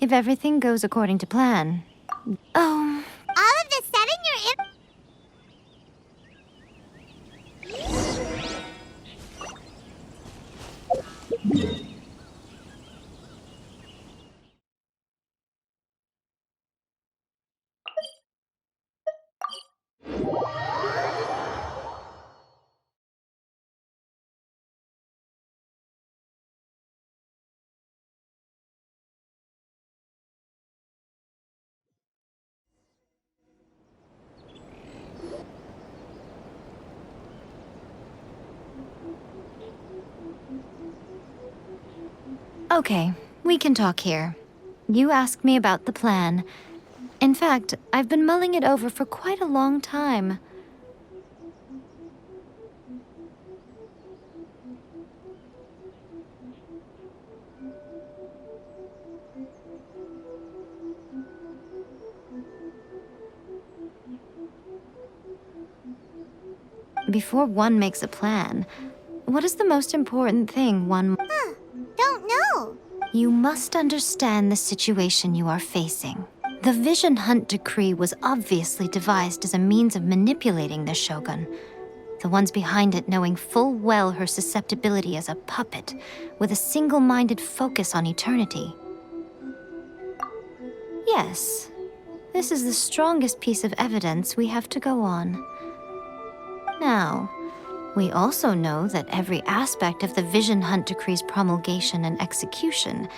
if everything goes according to plan. Oh. All of a sudden you're in... Okay, we can talk here. You asked me about the plan. In fact, I've been mulling it over for quite a long time. Before one makes a plan, what is the most important thing one... Don't know. You must understand the situation you are facing. The Vision Hunt Decree was obviously devised as a means of manipulating the Shogun. The ones behind it knowing full well her susceptibility as a puppet, with a single-minded focus on eternity. Yes, this is the strongest piece of evidence we have to go on. Now, we also know that every aspect of the Vision Hunt Decree's promulgation and execution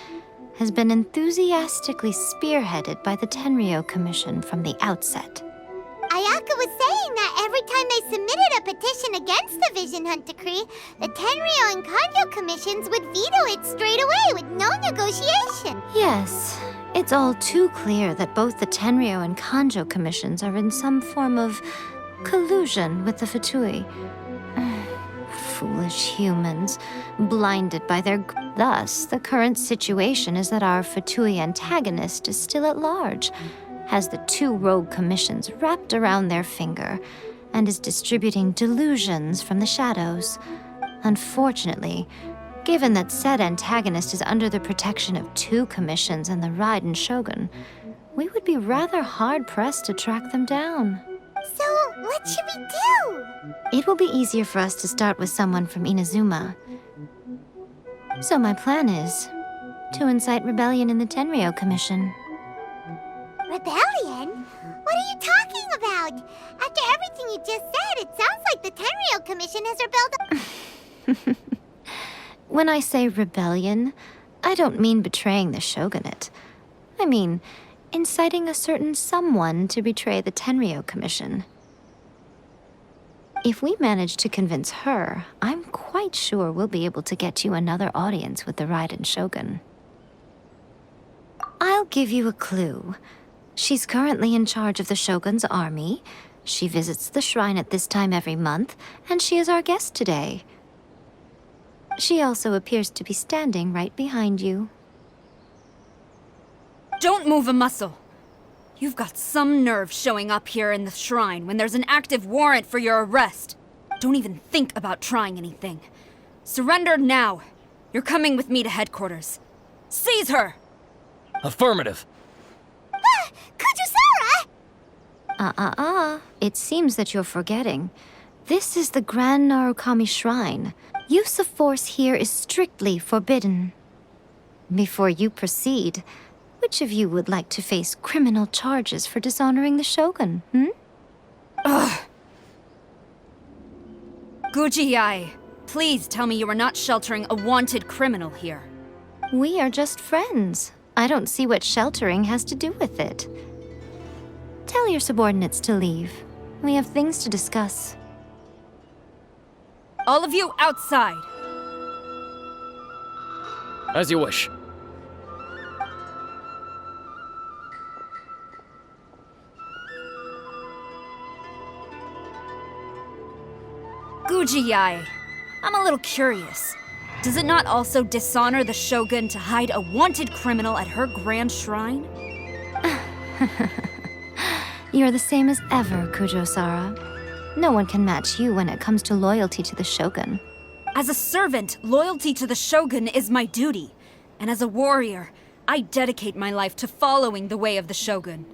has been enthusiastically spearheaded by the Tenryou Commission from the outset. Ayaka was saying that every time they submitted a petition against the Vision Hunt Decree, the Tenryou and Kanjo commissions would veto it straight away with no negotiation. Yes, it's all too clear that both the Tenryou and Kanjo commissions are in some form of collusion with the Fatui. Foolish humans, blinded by their... Thus, the current situation is that our Fatui antagonist is still at large, has the two rogue commissions wrapped around their finger, and is distributing delusions from the shadows. Unfortunately, given that said antagonist is under the protection of two commissions and the Raiden Shogun, we would be rather hard-pressed to track them down. So, what should we do? It will be easier for us to start with someone from Inazuma. So my plan is to incite rebellion in the Tenryou Commission. Rebellion? What are you talking about? After everything you just said, it sounds like the Tenryou Commission has rebelled. When I say rebellion, I don't mean betraying the shogunate. I mean inciting a certain someone to betray the Tenryou Commission. If we manage to convince her, I'm quite sure we'll be able to get you another audience with the Raiden Shogun. I'll give you a clue. She's currently in charge of the Shogun's army. She visits the shrine at this time every month, and she is our guest today. She also appears to be standing right behind you. Don't move a muscle. You've got some nerve showing up here in the shrine when there's an active warrant for your arrest. Don't even think about trying anything. Surrender now. You're coming with me to headquarters. Seize her! Affirmative. Kujusara! It seems that you're forgetting. This is the Grand Narukami Shrine. Use of force here is strictly forbidden. Before you proceed, which of you would like to face criminal charges for dishonoring the Shogun, Ugh. Guji-ai, please tell me you are not sheltering a wanted criminal here. We are just friends. I don't see what sheltering has to do with it. Tell your subordinates to leave. We have things to discuss. All of you outside. As you wish. Guji-ai, I'm a little curious. Does it not also dishonor the Shogun to hide a wanted criminal at her grand shrine? You're the same as ever, Kujo-sara. No one can match you when it comes to loyalty to the Shogun. As a servant, loyalty to the Shogun is my duty. And as a warrior, I dedicate my life to following the way of the Shogun.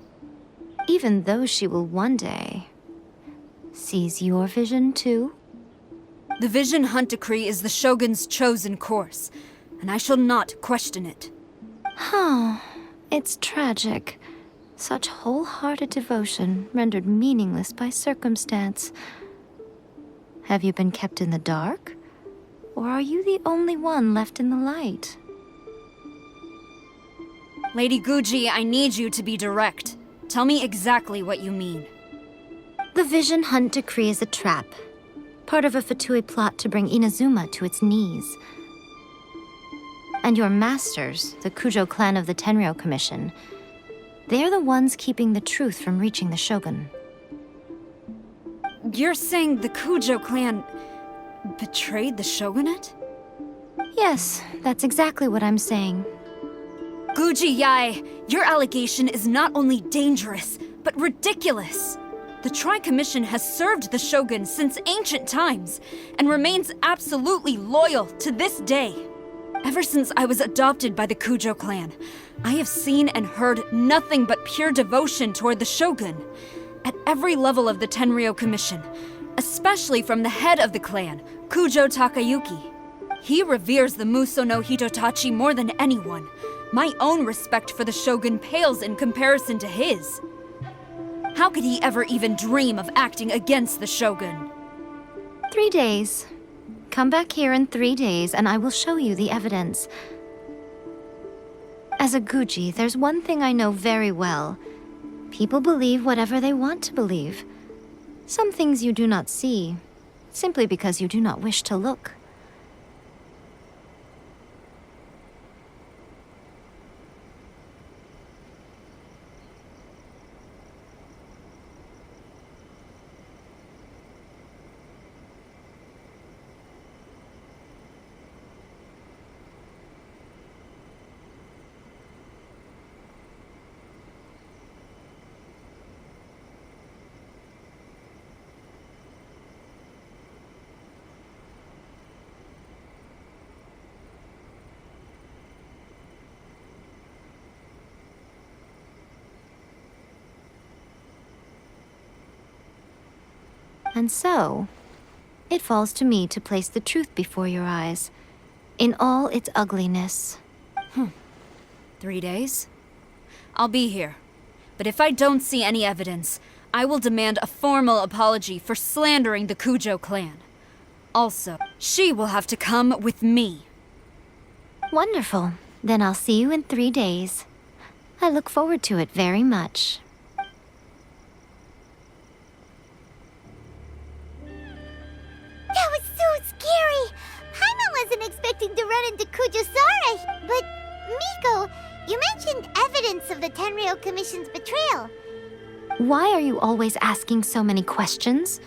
Even though she will one day seize your vision too? The Vision Hunt Decree is the Shogun's chosen course, and I shall not question it. It's tragic. Such wholehearted devotion rendered meaningless by circumstance. Have you been kept in the dark? Or are you the only one left in the light? Lady Guji, I need you to be direct. Tell me exactly what you mean. The Vision Hunt Decree is a trap. Part of a Fatui plot to bring Inazuma to its knees. And your masters, the Kujo clan of the Tenryou Commission, they're the ones keeping the truth from reaching the Shogun. You're saying the Kujo clan betrayed the Shogunate? Yes, that's exactly what I'm saying. Guji Yae, your allegation is not only dangerous, but ridiculous. The Tri-Commission has served the Shogun since ancient times, and remains absolutely loyal to this day. Ever since I was adopted by the Kujo clan, I have seen and heard nothing but pure devotion toward the Shogun. At every level of the Tenryou Commission, especially from the head of the clan, Kujo Takayuki. He reveres the Muso no Hitotachi more than anyone. My own respect for the Shogun pales in comparison to his. How could he ever even dream of acting against the Shogun? 3 days. Come back here in 3 days and I will show you the evidence. As a Guji, there's one thing I know very well. People believe whatever they want to believe. Some things you do not see, simply because you do not wish to look. And so, it falls to me to place the truth before your eyes, in all its ugliness. 3 days? I'll be here. But if I don't see any evidence, I will demand a formal apology for slandering the Kujo clan. Also, she will have to come with me. Wonderful. Then I'll see you in 3 days. I look forward to it very much. That was so scary! Paimon wasn't expecting to run into Kujosara! But, Miko, you mentioned evidence of the Tenryou Commission's betrayal. Why are you always asking so many questions?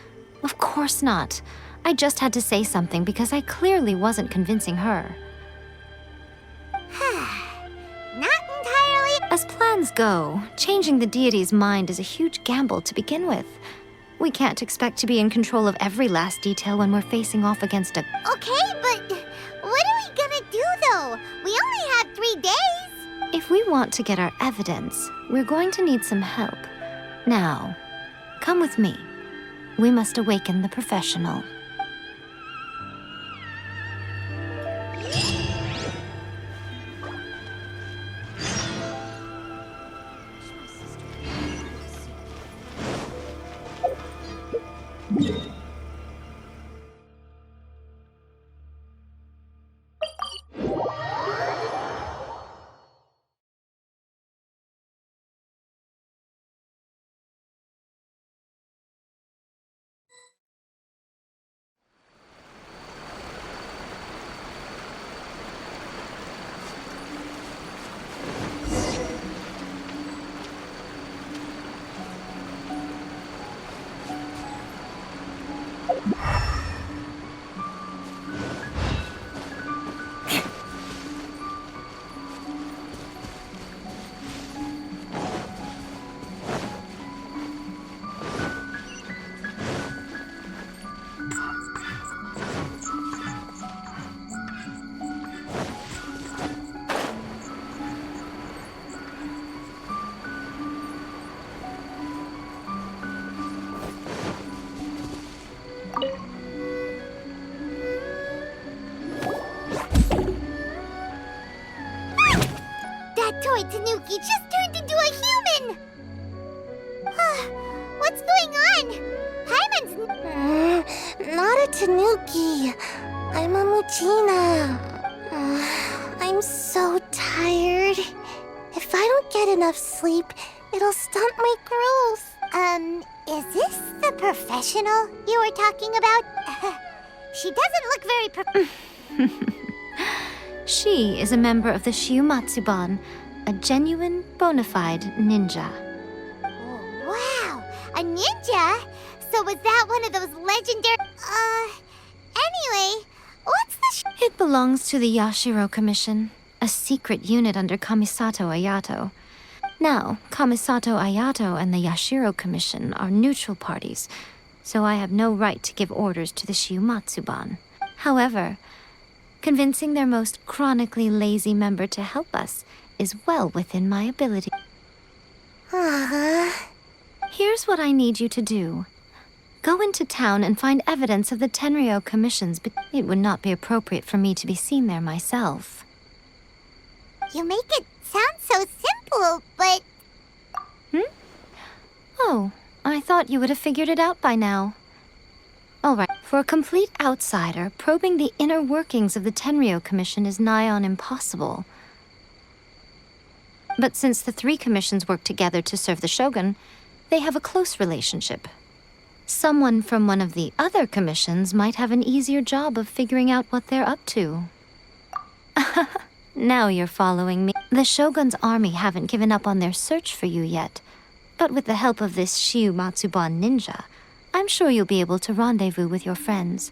Of course not. I just had to say something because I clearly wasn't convincing her. Not entirely. As plans go, changing the deity's mind is a huge gamble to begin with. We can't expect to be in control of every last detail when we're facing off against a... Okay, but what are we gonna do, though? We only have 3 days. If we want to get our evidence, we're going to need some help. Now, come with me. We must awaken the professional. Tanuki just turned into a human! What's going on? Paimon's... Not a Tanuki. I'm a Mutina. I'm so tired. If I don't get enough sleep, it'll stunt my growth. Is this the professional you were talking about? She doesn't look very She is a member of the Shiumatsuban, a genuine, bona fide ninja. Oh, wow! A ninja? So was that one of those legendary... Anyway, what's the It belongs to the Yashiro Commission, a secret unit under Kamisato Ayato. Now, Kamisato Ayato and the Yashiro Commission are neutral parties, so I have no right to give orders to the Shiumatsuban. However, convincing their most chronically lazy member to help us is well within my ability. Here's what I need you to do. Go into town and find evidence of the Tenryou commissions, but it would not be appropriate for me to be seen there myself. You make it sound so simple, but... Oh, I thought you would have figured it out by now. All right, for a complete outsider, probing the inner workings of the Tenryou Commission is nigh on impossible. But since the three commissions work together to serve the Shogun, they have a close relationship. Someone from one of the other commissions might have an easier job of figuring out what they're up to. Now you're following me. The Shogun's army haven't given up on their search for you yet, but with the help of this Shiumatsuban ninja, I'm sure you'll be able to rendezvous with your friends.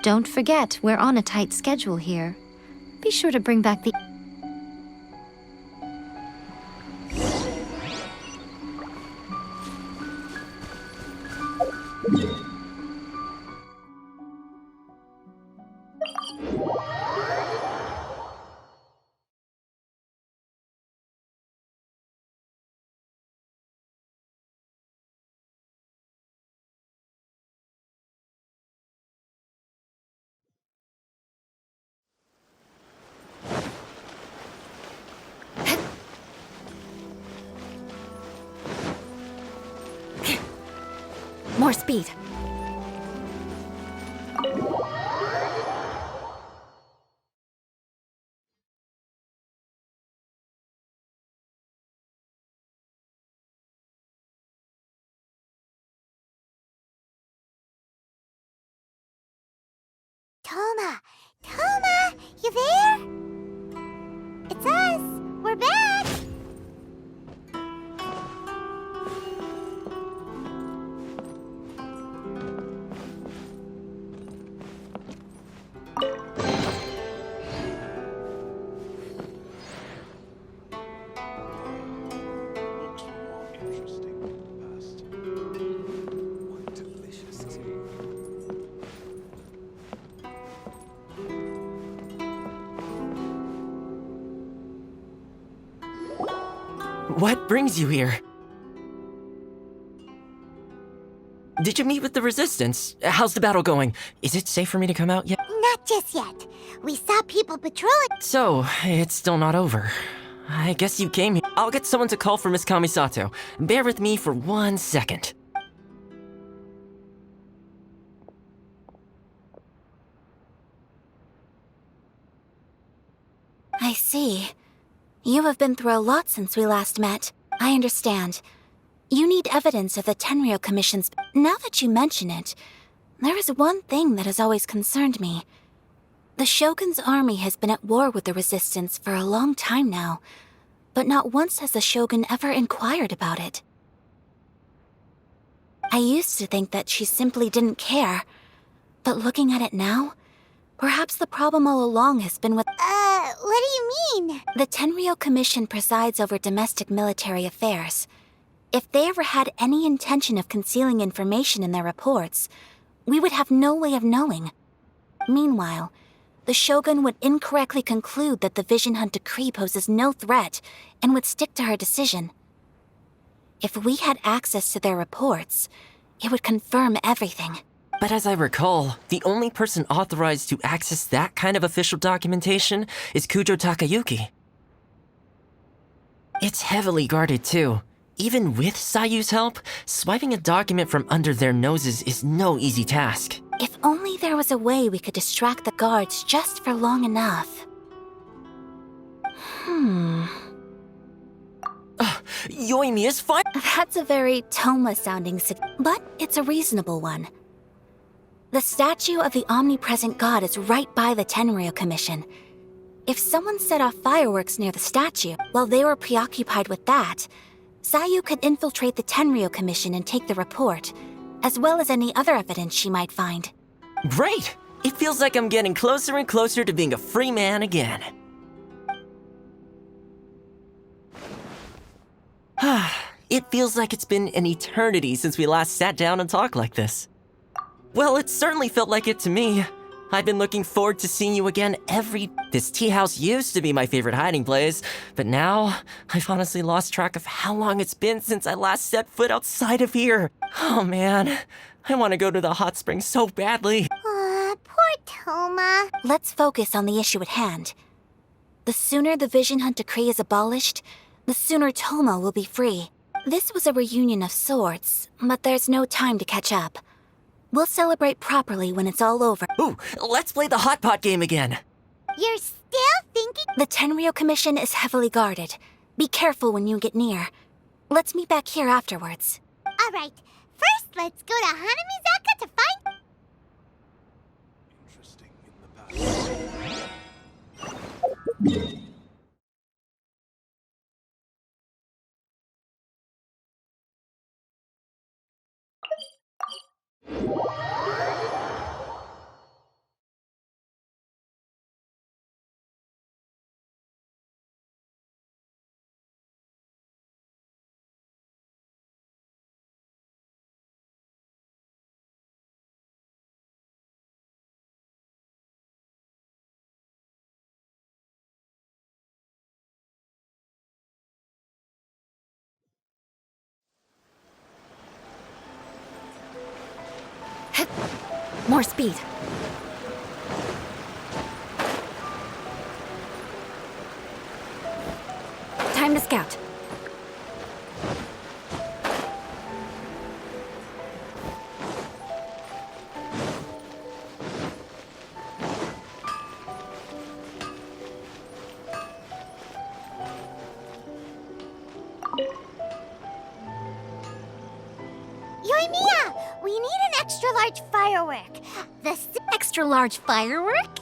Don't forget, we're on a tight schedule here. Be sure to bring back the... More speed. Toma, you there? It's us. We're back. What brings you here? Did you meet with the Resistance? How's the battle going? Is it safe for me to come out yet? Not just yet. We saw people patrolling. So, it's still not over. I guess you came here. I'll get someone to call for Miss Kamisato. Bear with me for 1 second. I see. You have been through a lot since we last met. I understand. You need evidence of the Tenryou Commission's... Now that you mention it, there is one thing that has always concerned me. The Shogun's army has been at war with the Resistance for a long time now, but not once has the Shogun ever inquired about it. I used to think that she simply didn't care, but looking at it now, perhaps the problem all along has been with... What do you mean? The Tenryou Commission presides over domestic military affairs. If they ever had any intention of concealing information in their reports, we would have no way of knowing. Meanwhile, the Shogun would incorrectly conclude that the Vision Hunt decree poses no threat and would stick to her decision. If we had access to their reports, it would confirm everything. But as I recall, the only person authorized to access that kind of official documentation is Kujo Takayuki. It's heavily guarded too. Even with Sayu's help, swiping a document from under their noses is no easy task. If only there was a way we could distract the guards just for long enough. Yoimi is fine. That's a very Toma-sounding but it's a reasonable one. The statue of the omnipresent god is right by the Tenryo Commission. If someone set off fireworks near the statue while they were preoccupied with that, Sayu could infiltrate the Tenryo Commission and take the report, as well as any other evidence she might find. Great! It feels like I'm getting closer and closer to being a free man again. It feels like it's been an eternity since we last sat down and talked like this. Well, it certainly felt like it to me. I've been looking forward to seeing you again This tea house used to be my favorite hiding place, but now I've honestly lost track of how long it's been since I last set foot outside of here. Oh man, I want to go to the hot springs so badly. Poor Toma. Let's focus on the issue at hand. The sooner the Vision Hunt Decree is abolished, the sooner Toma will be free. This was a reunion of sorts, but there's no time to catch up. We'll celebrate properly when it's all over. Ooh, let's play the hot pot game again. You're still thinking? The Tenryo Commission is heavily guarded. Be careful when you get near. Let's meet back here afterwards. Alright, first let's go to Hanamizaka to find... Interesting in the past. More speed. Time to scout. Yoimiya, we need an extra-large firework. The Extra-large firework?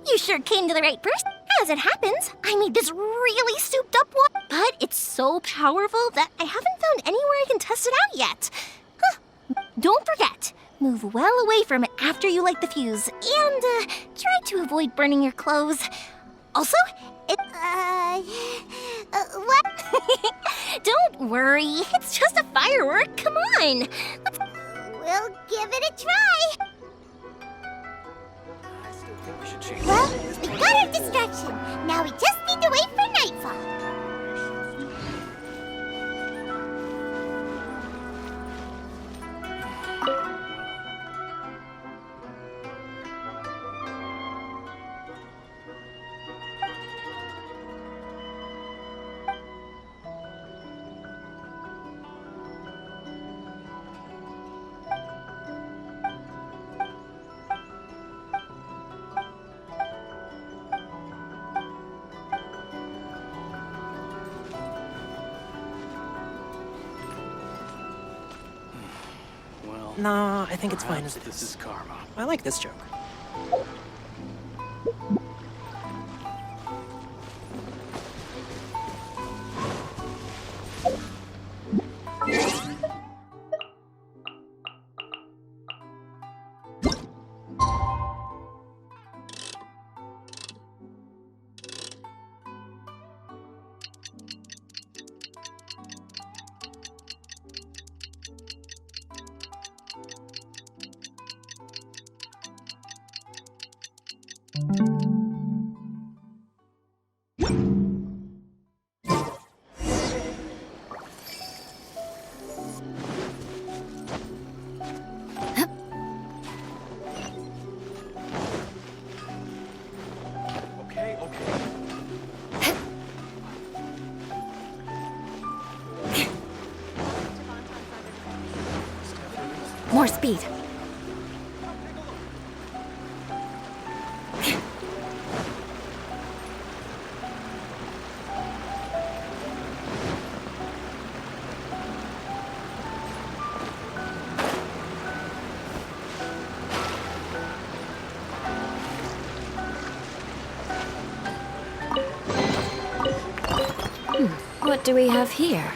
You sure came to the right person. As it happens, I made this really souped-up one, but it's so powerful that I haven't found anywhere I can test it out yet. Don't forget, move well away from it after you light the fuse, and try to avoid burning your clothes. Also, what? Don't worry, it's just a firework. Come on. We'll give it a try. I still think we should change Well, we got our distraction. Now we just need to wait for nightfall. Nah, I think it's fine Perhaps as it this is. is karma. I like this joke. Okay. More speed. What do we have here?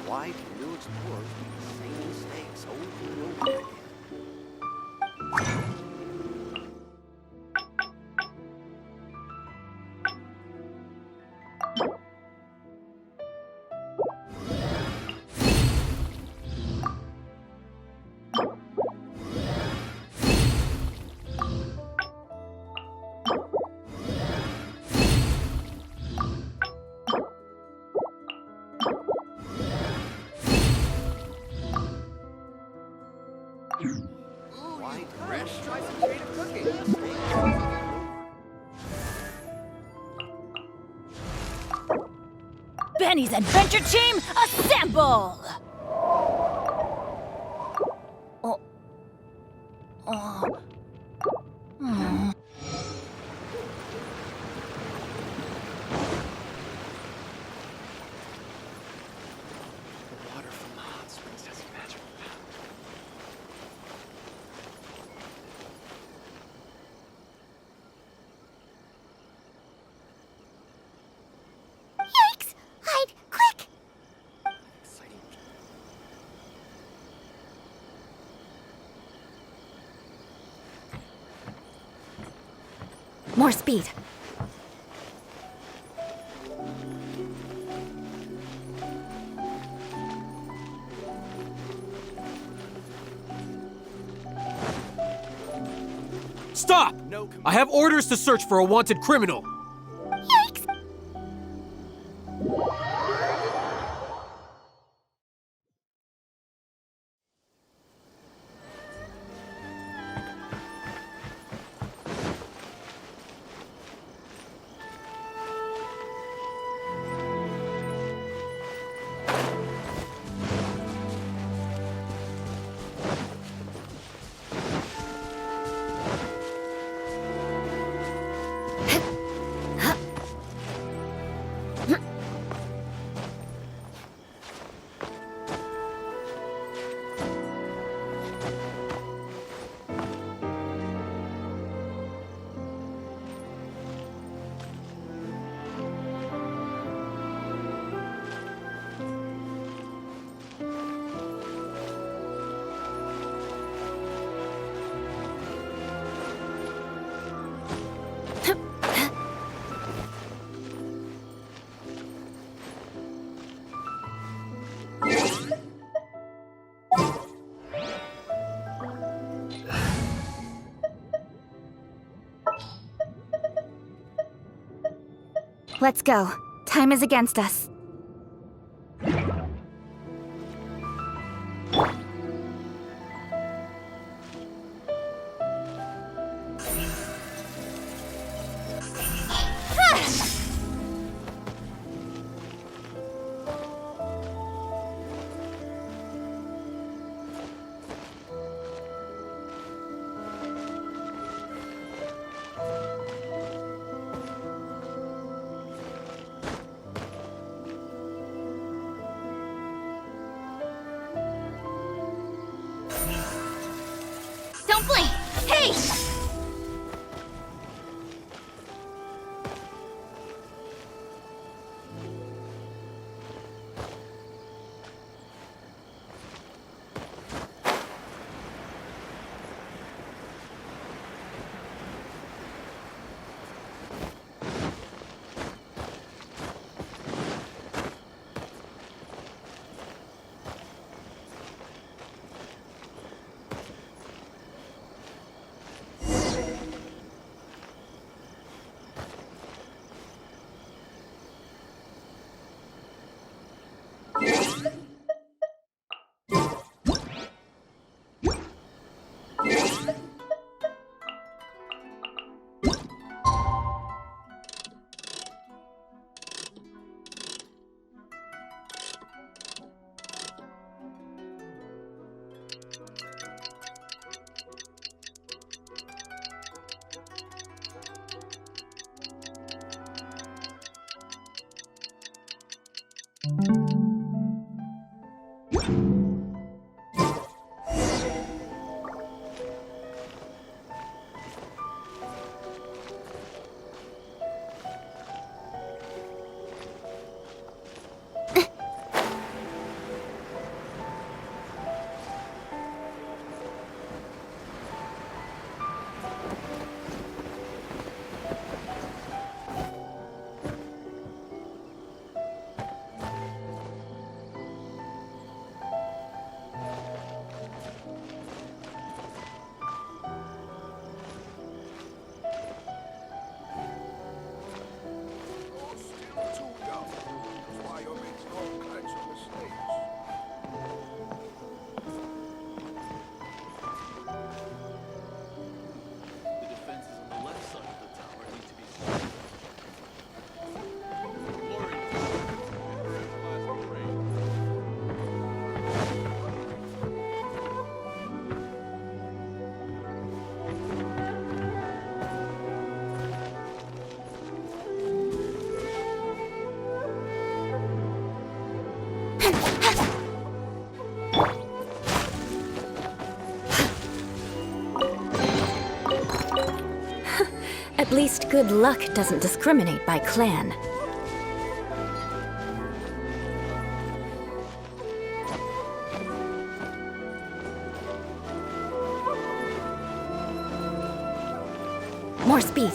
Why do new explorers make the same mistakes over and over again? Why fresh? Try some creative cooking. Benny's Adventure Team, assemble! The water from the hot springs has magical power. Yikes! Hide! Quick! Exciting. More speed. Stop! No I have orders to search for a wanted criminal. Yikes! Let's go. Time is against us. Don't blink! Hey! At least good luck doesn't discriminate by clan. More speed.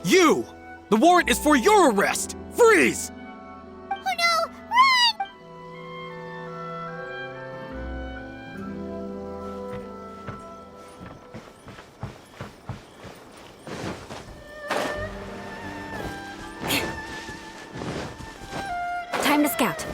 You! The warrant is for your arrest! Freeze! Oh no! Run! Time to scout.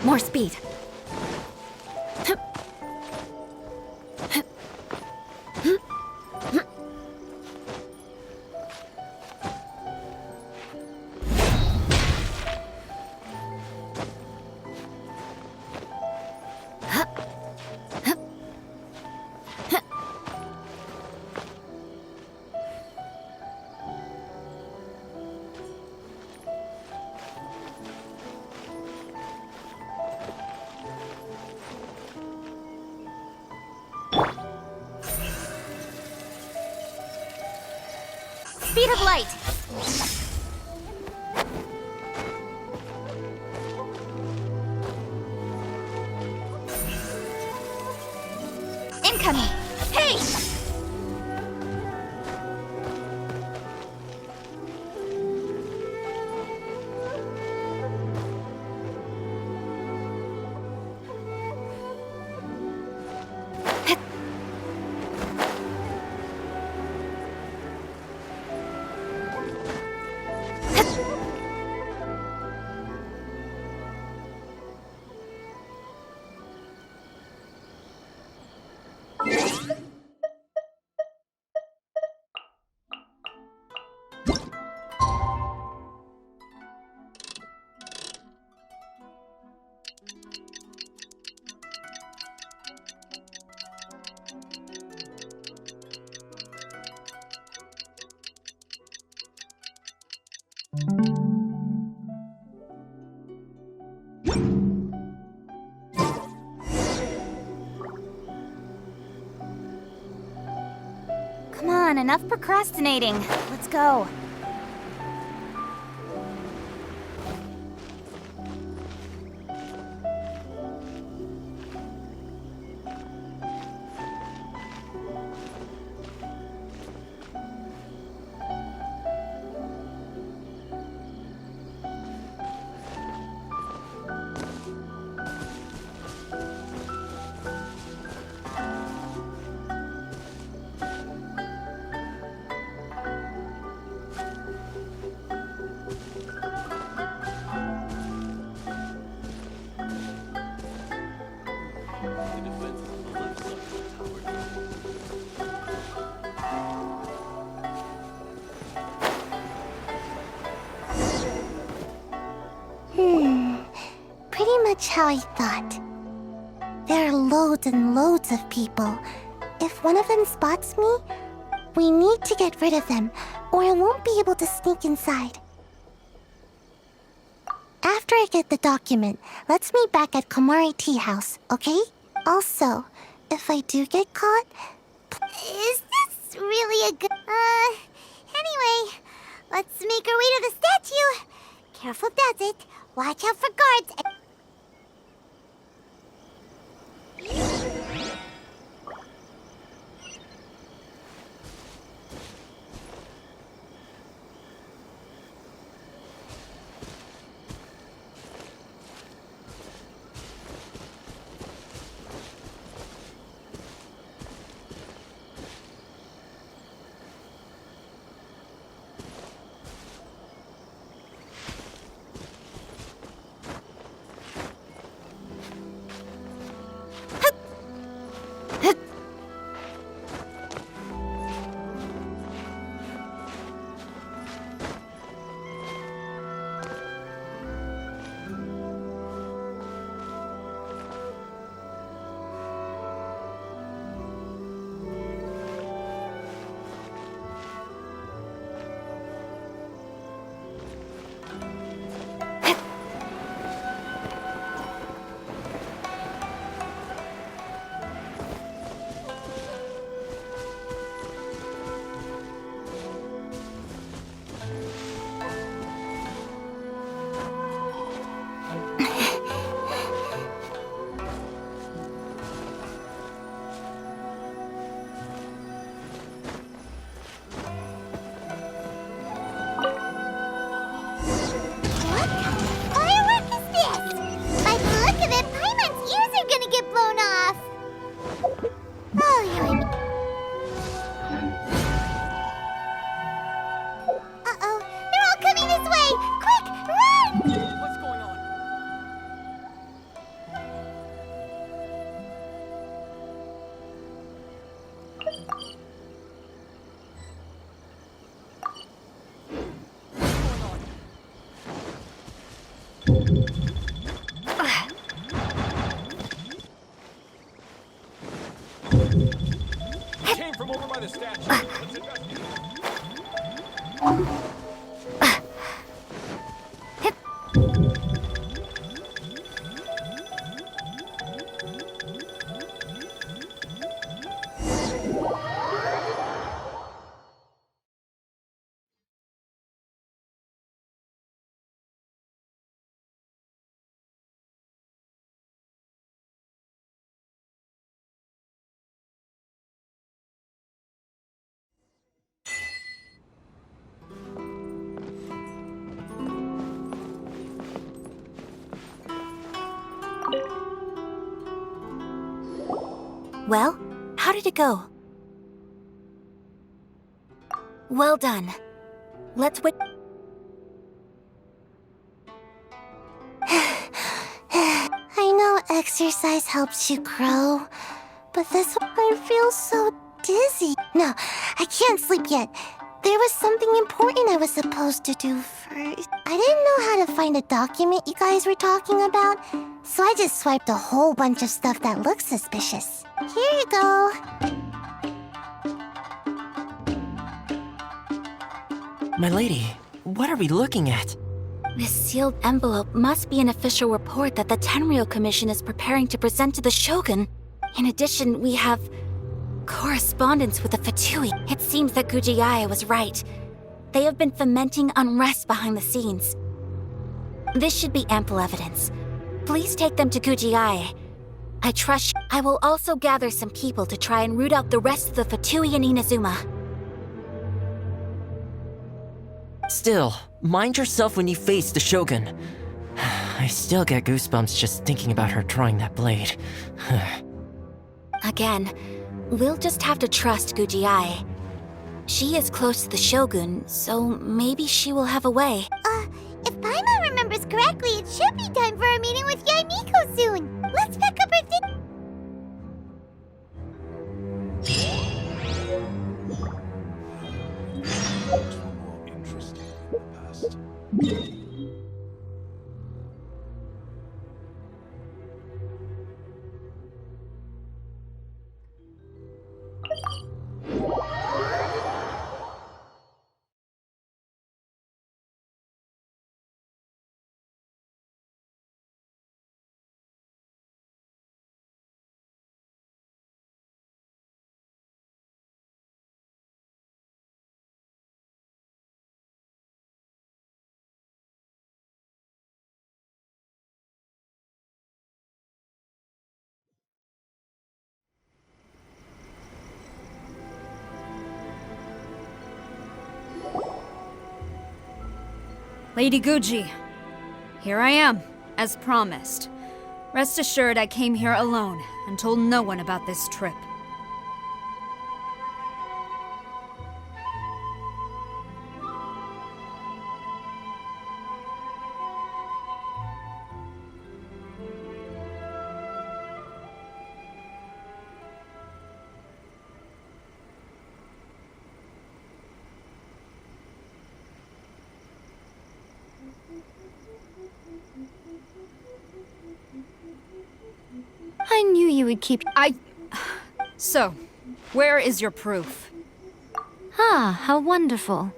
More speed. Speed of light! Incoming! Hey! Come on, enough procrastinating. Let's go. Pretty much how I thought. There are loads and loads of people. If one of them spots me, we need to get rid of them, or I won't be able to sneak inside. After I get the document, let's meet back at Komari Tea House, okay? Also, if I do get caught... Is this really a good... Anyway, let's make our way to the statue. Careful does it. Watch out for guards. Well, how did it go? Well done. Let's wait. I know exercise helps you grow, but this one I feel so dizzy. No, I can't sleep yet. There was something important I was supposed to do first. I didn't know how to find a document you guys were talking about, so I just swiped a whole bunch of stuff that looks suspicious. Here you go. My lady, what are we looking at? This sealed envelope must be an official report that the Tenryou Commission is preparing to present to the Shogun. In addition, we have correspondence with the Fatui. It seems that Gujiai was right. They have been fomenting unrest behind the scenes. This should be ample evidence. Please take them to Gujiai. I trust you. I will also gather some people to try and root out the rest of the Fatui in Inazuma. Still, mind yourself when you face the Shogun. I still get goosebumps just thinking about her drawing that blade. Again, we'll just have to trust Gujiai. She is close to the Shogun, so maybe she will have a way. If Paimon remembers correctly, it should be time for a meeting with Yaimiko soon. Let's pack up her things. Lady Guji, here I am, as promised. Rest assured I came here alone and told no one about this trip. I knew you would keep. So, where is your proof? Ah, how wonderful.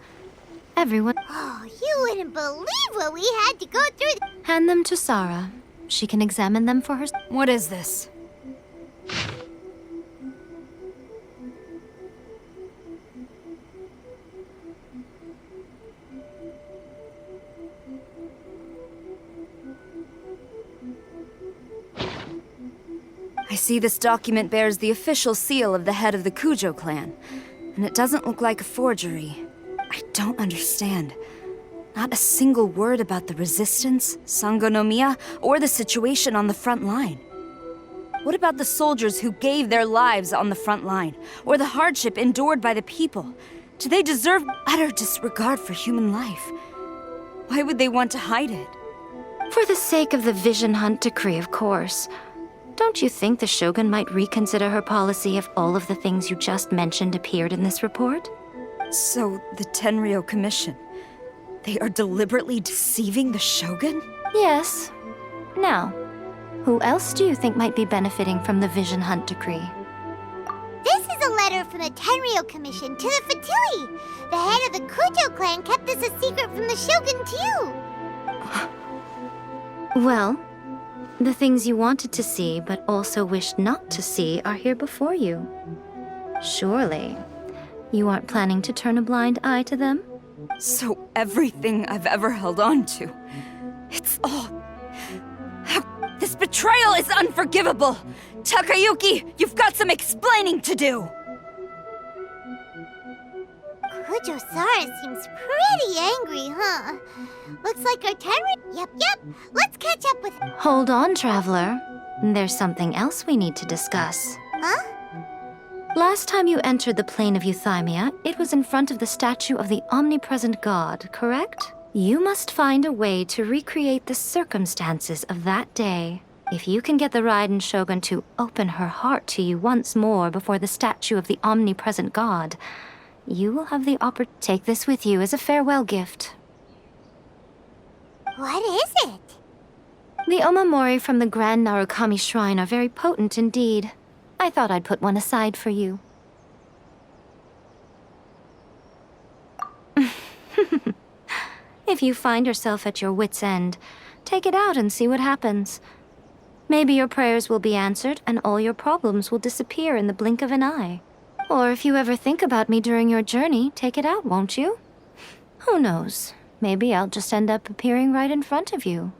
Everyone. Oh, you wouldn't believe what we had to go through. Hand them to Sarah. She can examine them for herself. What is this? I see this document bears the official seal of the head of the Kujo clan, and it doesn't look like a forgery. I don't understand. Not a single word about the resistance, Sangonomiya, or the situation on the front line. What about the soldiers who gave their lives on the front line, or the hardship endured by the people? Do they deserve utter disregard for human life? Why would they want to hide it? For the sake of the Vision Hunt decree, of course. Don't you think the Shogun might reconsider her policy if all of the things you just mentioned appeared in this report? So, the Tenryou Commission, they are deliberately deceiving the Shogun? Yes. Now, who else do you think might be benefiting from the Vision Hunt decree? This is a letter letter from the Tenryou Commission to the Fatui. The head of the Kujo clan kept this a secret from the Shogun, too. Well, the things you wanted to see but also wished not to see are here before you. Surely, you aren't planning to turn a blind eye to them? So everything I've ever held on to, it's all... This betrayal is unforgivable! Takayuki, you've got some explaining to do! Kujo-Sara seems pretty angry, huh? Looks like our Tenryou... Yep. Let's catch up with... Hold on, Traveler. There's something else we need to discuss. Huh? Last time you entered the plane of Euthymia, it was in front of the statue of the omnipresent god, correct? You must find a way to recreate the circumstances of that day. If you can get the Raiden Shogun to open her heart to you once more before the statue of the omnipresent god, you will have the opportunity. Take this with you as a farewell gift. What is it? The omamori from the Grand Narukami Shrine are very potent indeed. I thought I'd put one aside for you. If you find yourself at your wit's end, take it out and see what happens. Maybe your prayers will be answered and all your problems will disappear in the blink of an eye. Or if you ever think about me during your journey, take it out, won't you? Who knows? Maybe I'll just end up appearing right in front of you.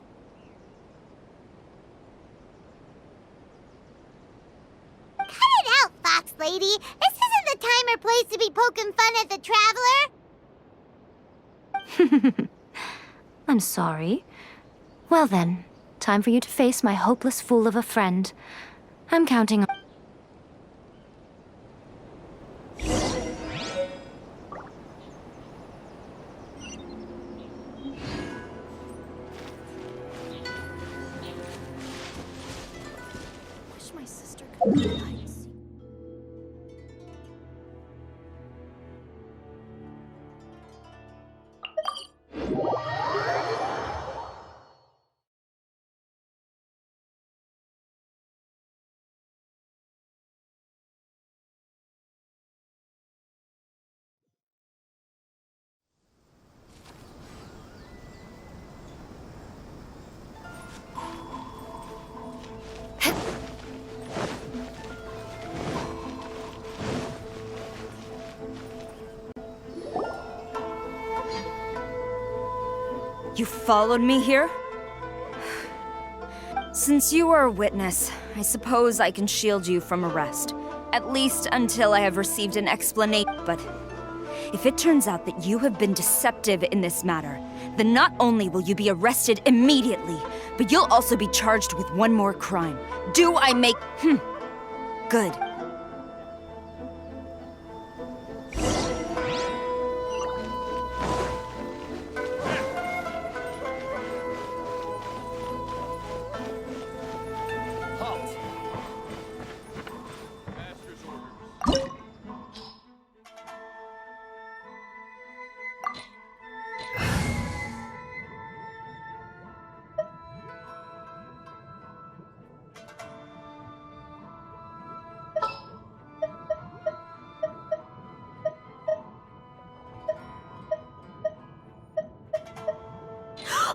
Cut it out, Fox Lady. This isn't the time or place to be poking fun at the Traveler. I'm sorry. Well then, time for you to face my hopeless fool of a friend. I'm counting on... Wish my sister could be alive. You followed me here? Since you are a witness, I suppose I can shield you from arrest. At least until I have received an explanation. But if it turns out that you have been deceptive in this matter, then not only will you be arrested immediately, but you'll also be charged with one more crime. Do I make... Good.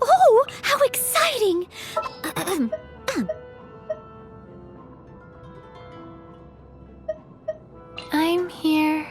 Oh, how exciting! I'm here.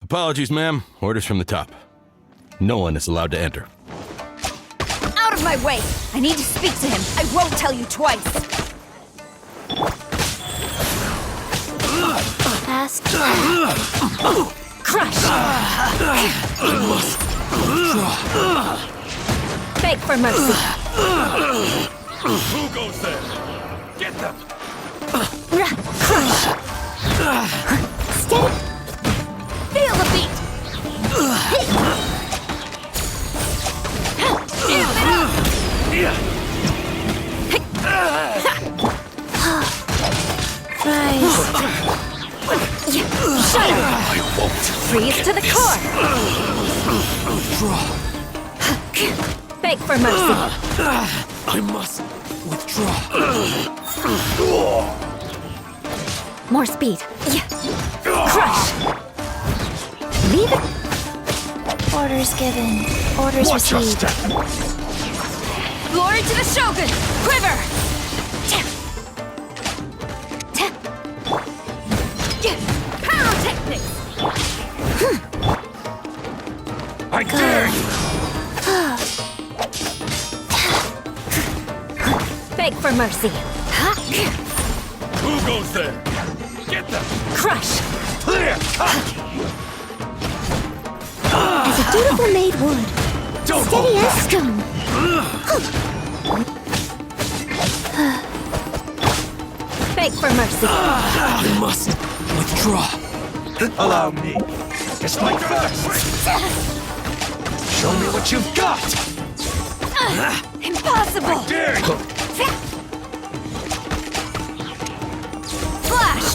Apologies, ma'am. Orders from the top. No one is allowed to enter. Out of my way! I need to speak to him. I won't tell you twice. Fast. Crush! Beg for mercy. Who goes there? Get them! Crush. Steady. Feel the beat! Shut up! I won't. Freeze to the core! Beg for mercy. I must withdraw. More speed. Crush! Leave it. Orders given. Orders Watch your received. step. Glory to the Shogun! Quiver! Pyrotechnics! I dare you. Beg for mercy. Who goes there? Get them. Crush! Clear cut. As a dutiful maid would. Don't Steady hold as back. stone. Beg for mercy. I must withdraw. Allow me. Just like first. Show me what you've got. Impossible! Dare you. Flash!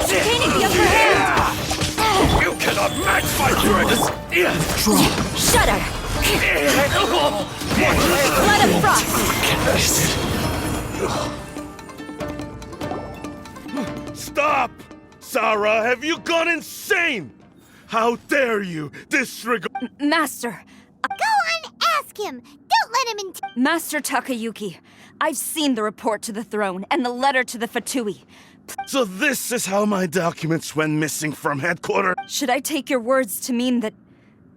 Gaining the upper hand! You cannot match my strength. Shudder! Blood of frost! Stop! Sarah, have you gone insane? How dare you disregard— Master! Go on, ask him! Don't let him in— Master Takayuki, I've seen the report to the throne and the letter to the Fatui. So this is how my documents went missing from headquarters? Should I take your words to mean that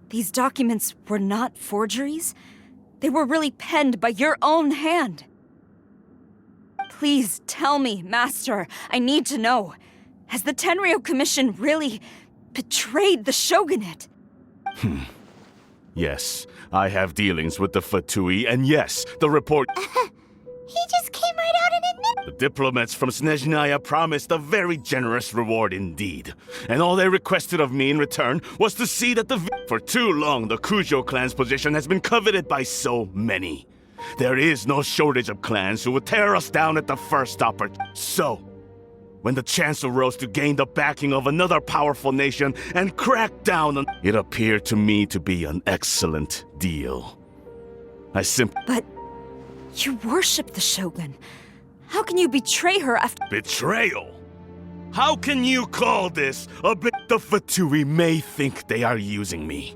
these documents were not forgeries? They were really penned by your own hand. Please tell me, Master. I need to know. Has the Tenryo Commission really betrayed the shogunate? Yes, I have dealings with the Fatui, and yes, the report— He just came right out and admitted— The diplomats from Snezhnaya promised a very generous reward indeed. And all they requested of me in return was to see that For too long, the Kujo clan's position has been coveted by so many. There is no shortage of clans who would tear us down at the first opportunity. So, when the chance arose to gain the backing of another powerful nation and crack down on— It appeared to me to be an excellent deal. I simply— But you worship the Shogun. How can you betray her after— Betrayal? How can you call this a bit— The Fatui may think they are using me.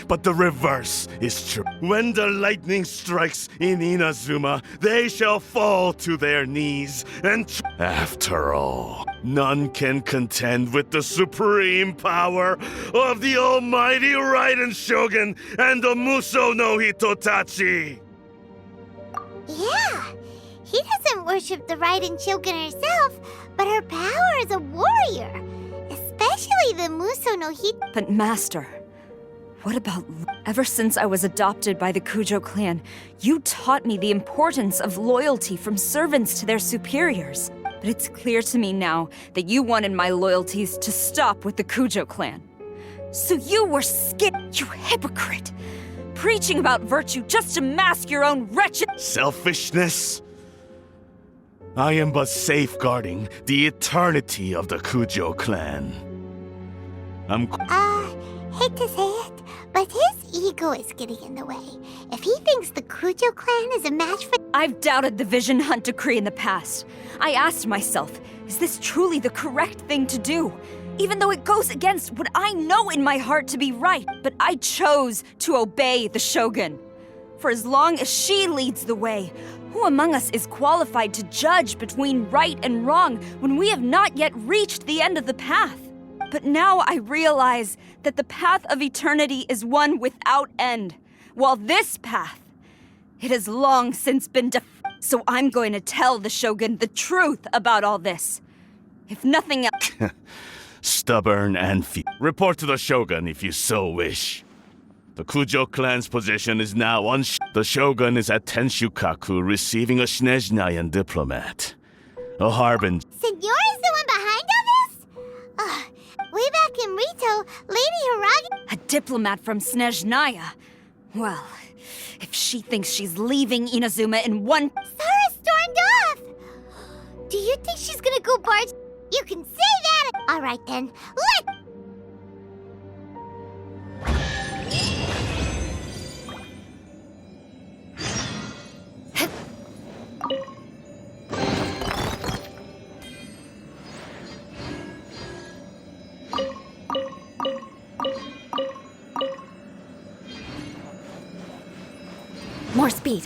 But the reverse is true. When the lightning strikes in Inazuma, they shall fall to their knees and— After all, none can contend with the supreme power of the almighty Raiden Shogun and the Muso no Hitotachi! Yeah, he doesn't worship the Raiden Shogun herself, but her power as a warrior. Especially the Muso no Hit— But Master, what about— Ever since I was adopted by the Kujo clan, you taught me the importance of loyalty from servants to their superiors. But it's clear to me now that you wanted my loyalties to stop with the Kujo clan. So you were scared, you hypocrite! Preaching about virtue just to mask your own wretched— Selfishness? I am but safeguarding the eternity of the Kujo clan. hate to say it, but his ego is getting in the way. If he thinks the Kujo clan is a match for— I've doubted the Vision Hunt decree in the past. I asked myself, is this truly the correct thing to do? Even though it goes against what I know in my heart to be right, but I chose to obey the Shogun. For as long as she leads the way, who among us is qualified to judge between right and wrong when we have not yet reached the end of the path? But now I realize that the path of eternity is one without end, while this path, it has long since been So I'm going to tell the Shogun the truth about all this. If nothing else— Stubborn and report to the Shogun if you so wish. The Kujo clan's position is now The Shogun is at Tenshukaku receiving a Snezhnayan diplomat. A harbinger. Senor is the one behind all this? Way back in Rito, Lady Hiragi— A diplomat from Snezhnaya. Well, If she thinks she's leaving Inazuma in one... Sara stormed off! Do you think she's gonna go barge? You can say that! Alright then, let's... More speed.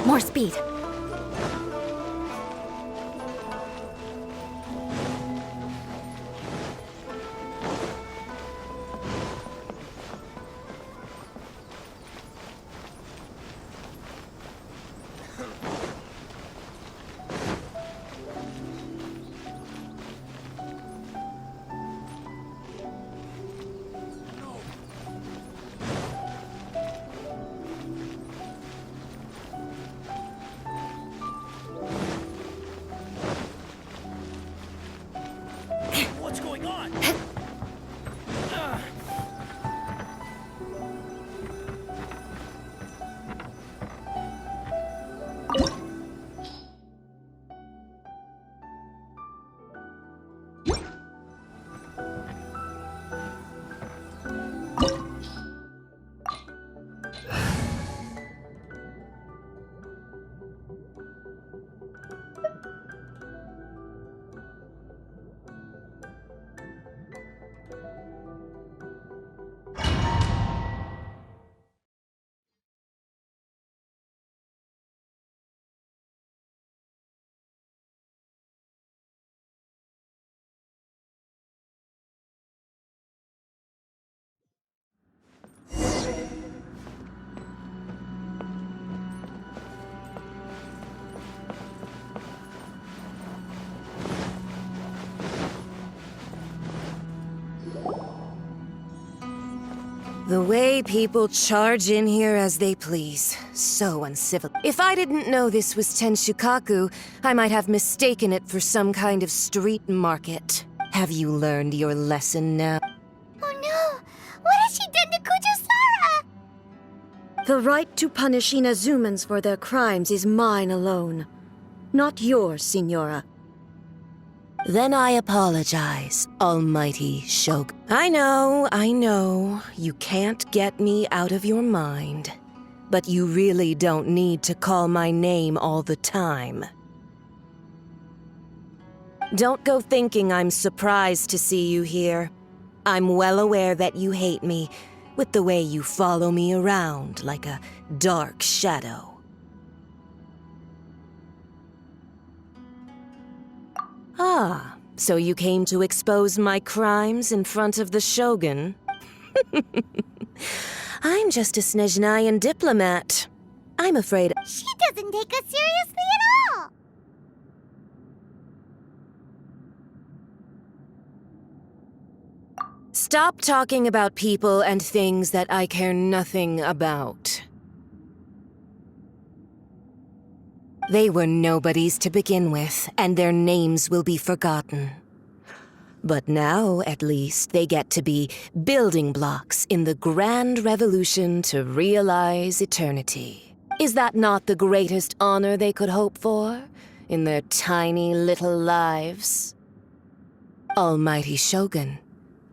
More speed. What's going on? The way people charge in here as they please. So uncivil. If I didn't know this was Tenshukaku, I might have mistaken it for some kind of street market. Have you learned your lesson now? Oh no! What has she done to Kujusara? The right to punish Inazumans for their crimes is mine alone. Not yours, Signora. Then I apologize, Almighty Shogun. I know, you can't get me out of your mind. But you really don't need to call my name all the time. Don't go thinking I'm surprised to see you here. I'm well aware that you hate me, with the way you follow me around like a dark shadow. Ah, so you came to expose my crimes in front of the Shogun? I'm just a Snezhnayan diplomat. I'm afraid... She doesn't take us seriously at all! Stop talking about people and things that I care nothing about. They were nobodies to begin with, and their names will be forgotten. But now, at least, they get to be building blocks in the grand revolution to realize eternity. Is that not the greatest honor they could hope for in their tiny little lives? Almighty Shogun,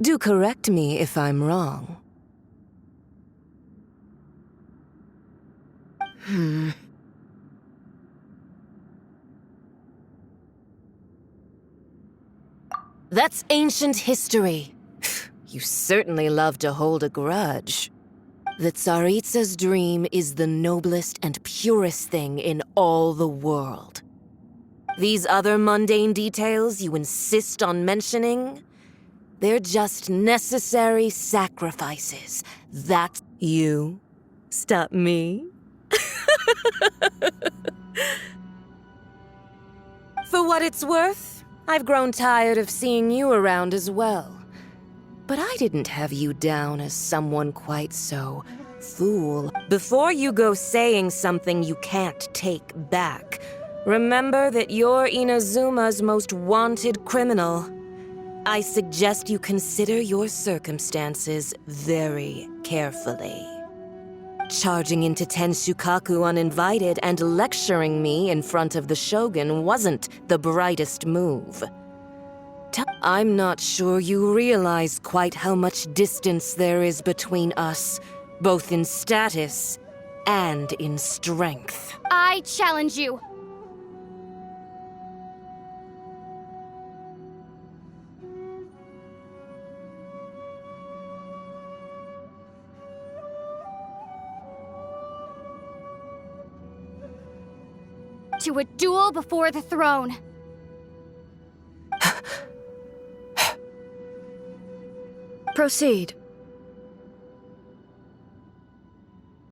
do correct me if I'm wrong. That's ancient history. You certainly love to hold a grudge. The Tsaritsa's dream is the noblest and purest thing in all the world. These other mundane details you insist on mentioning, they're just necessary sacrifices. That's you. Stop me? For what it's worth, I've grown tired of seeing you around as well. But I didn't have you down as someone quite so fool. Before you go saying something you can't take back, remember that you're Inazuma's most wanted criminal. I suggest you consider your circumstances very carefully. Charging into Tenshukaku uninvited and lecturing me in front of the Shogun wasn't the brightest move. I'm not sure you realize quite how much distance there is between us, both in status and in strength. I challenge you. To a duel before the throne. Proceed.